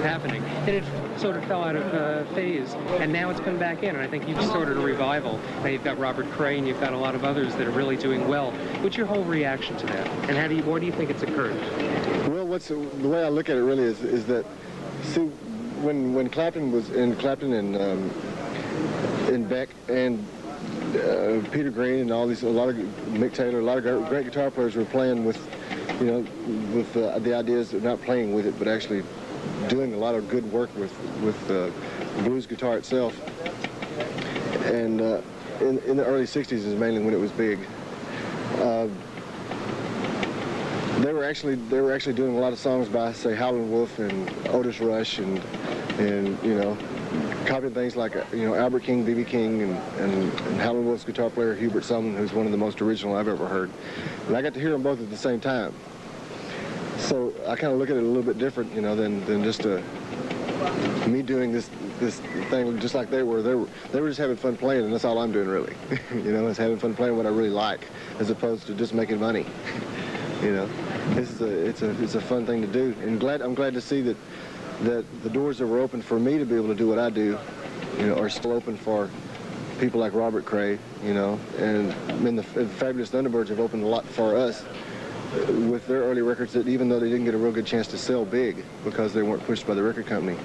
happening. And it sort of fell out of phase, and now it's come back in, and I think you've started a revival. Now you've got Robert Cray, and you've got a lot of others that are really doing well. What's your whole reaction to that, and why do you think it's occurred? Well, the way I look at it really is that, see, when Clapton and Beck and Peter Green and a lot of Mick Taylor, a lot of great guitar players were playing with, with the ideas of not playing with it, but actually doing a lot of good work with blues guitar itself. And in the early '60s is mainly when it was big. They were actually doing a lot of songs by, say, Howlin' Wolf and Otis Rush and copying things like Albert King, B.B. King, and Howlin' Wolf's guitar player Hubert Sumlin, who's one of the most original I've ever heard. And I got to hear them both at the same time. So I kind of look at it a little bit different, than just me doing this thing just like they were. They were just having fun playing, and that's all I'm doing really. It's having fun playing what I really like, as opposed to just making money. It's a fun thing to do, and I'm glad to see that the doors that were open for me to be able to do what I do, are still open for people like Robert Cray, and the Fabulous Thunderbirds have opened a lot for us with their early records, that even though they didn't get a real good chance to sell big because they weren't pushed by the record company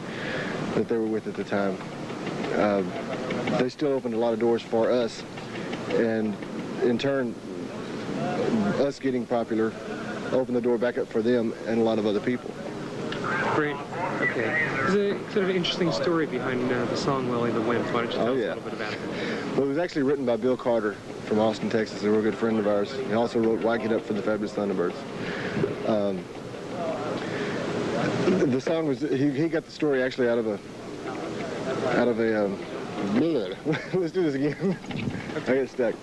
that they were with at the time, they still opened a lot of doors for us, and in turn, us getting popular opened the door back up for them and a lot of other people. Great. Okay. There's a sort of interesting story behind the song Willie the Wimp. Why don't you tell us a little bit about it? Well, it was actually written by Bill Carter from Austin, Texas, a real good friend of ours. He also wrote Why Get Up for the Fabulous Thunderbirds. The song was, he got the story actually out of a let's do this again. I get stuck.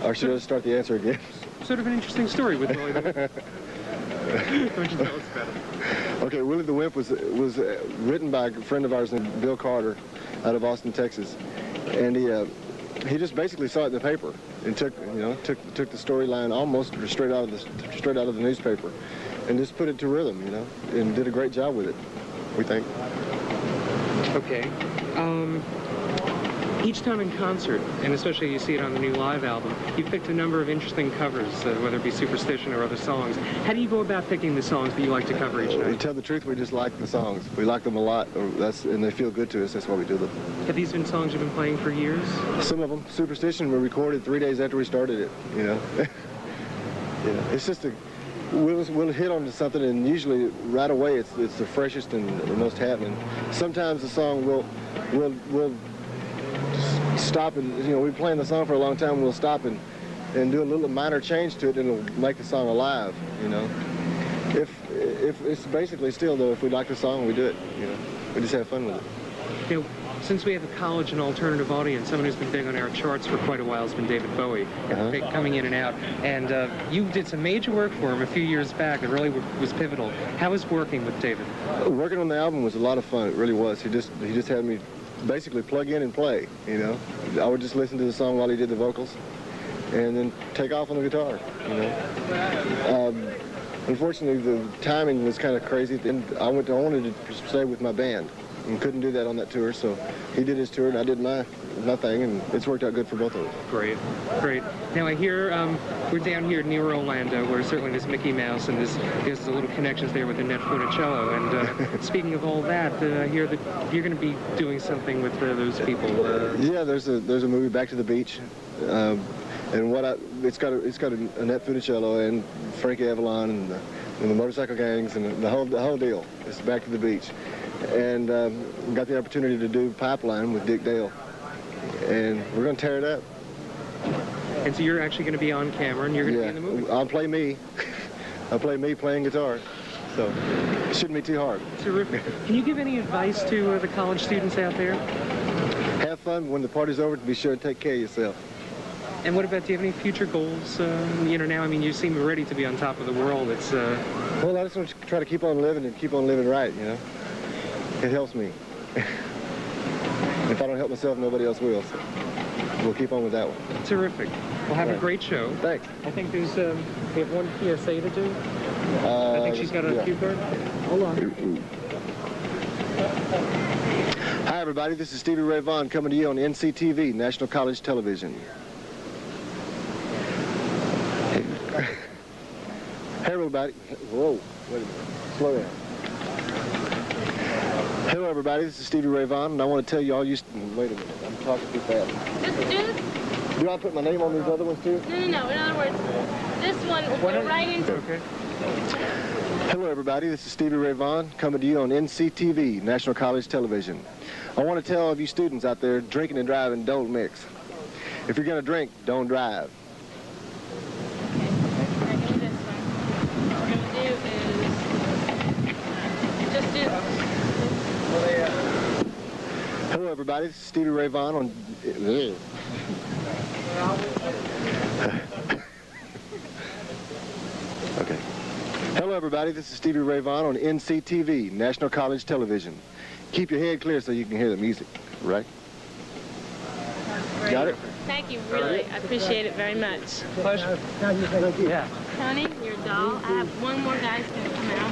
Or should I just start the answer again? Sort of an interesting story with Willie the Wimp. Why don't you tell us about it? Okay, Willie the Wimp was written by a friend of ours named Bill Carter out of Austin, Texas, and he just basically saw it in the paper and took the storyline almost straight out of the newspaper, and just put it to rhythm, and did a great job with it, we think. Okay. Each time in concert, and especially you see it on the new live album, you've picked a number of interesting covers, whether it be Superstition or other songs. How do you go about picking the songs that you like to cover each night? To tell the truth, we just like the songs. We like them a lot, and they feel good to us. That's why we do them. Have these been songs you've been playing for years? Some of them. Superstition were recorded 3 days after we started it, It's just we'll hit onto something, and usually right away it's the freshest and the most happening. Sometimes the song will stop, and we've been playing the song for a long time, we'll stop and do a little minor change to it, and it'll make the song alive, If it's basically still, though, if we like the song, we do it, We just have fun with it. Since we have a college and alternative audience, someone who's been big on our charts for quite a while has been David Bowie, coming in and out. And you did some major work for him a few years back that really was pivotal. How was working with David? Working on the album was a lot of fun. It really was. He just had me basically plug in and play, I would just listen to the song while he did the vocals, and then take off on the guitar, Unfortunately, the timing was kind of crazy. And I wanted to stay with my band, and couldn't do that on that tour, so he did his tour and I did my thing, and it's worked out good for both of us. Great. Now I hear we're down here near Orlando, where certainly there's Mickey Mouse, and there's a little connections there with the Net Funicello. And speaking of all that, I hear that you're going to be doing something with those people. Yeah, there's a movie, Back to the Beach, and it's got a Net Funicello and Frankie Avalon and the Motorcycle Gangs and the whole deal. It's Back to the Beach. And got the opportunity to do Pipeline with Dick Dale, and we're going to tear it up. And so you're actually going to be on camera, and you're going to be in the movie? I'll play me. I'll play me playing guitar, so it shouldn't be too hard. Terrific. Can you give any advice to the college students out there? Have fun when the party's over. Be sure to take care of yourself. And what about, do you have any future goals? Now, you seem ready to be on top of the world. Well, I just want to try to keep on living and keep on living right, It helps me. If I don't help myself, nobody else will. So we'll keep on with that one. Terrific. We'll have a great show. Thanks. I think there's we have one PSA to do. I think she's got a cue card. Hold on. Hi, everybody. This is Stevie Ray Vaughan coming to you on NCTV, National College Television. Hey, everybody. Whoa, wait a minute. Slow down. Hello, everybody. This is Stevie Ray Vaughan, and I want to tell you all you... Wait a minute. I'm talking too fast. Do I put my name on these other ones, too? No. In other words, this one will go right into... Okay. Hello, everybody. This is Stevie Ray Vaughan coming to you on NCTV, National College Television. I want to tell all of you students out there, drinking and driving don't mix. If you're going to drink, don't drive. Okay, now give me this one. What we're going to do is... just do... Hello, everybody. This is Stevie Ray Vaughan on... Okay. Hello, everybody. This is Stevie Ray Vaughan on NCTV, National College Television. Keep your head clear so you can hear the music, right? Got it? Thank you, really. I appreciate it very much. Pleasure. Thank you. Yeah. Tony, you're a doll. I have one more guy's going to come out.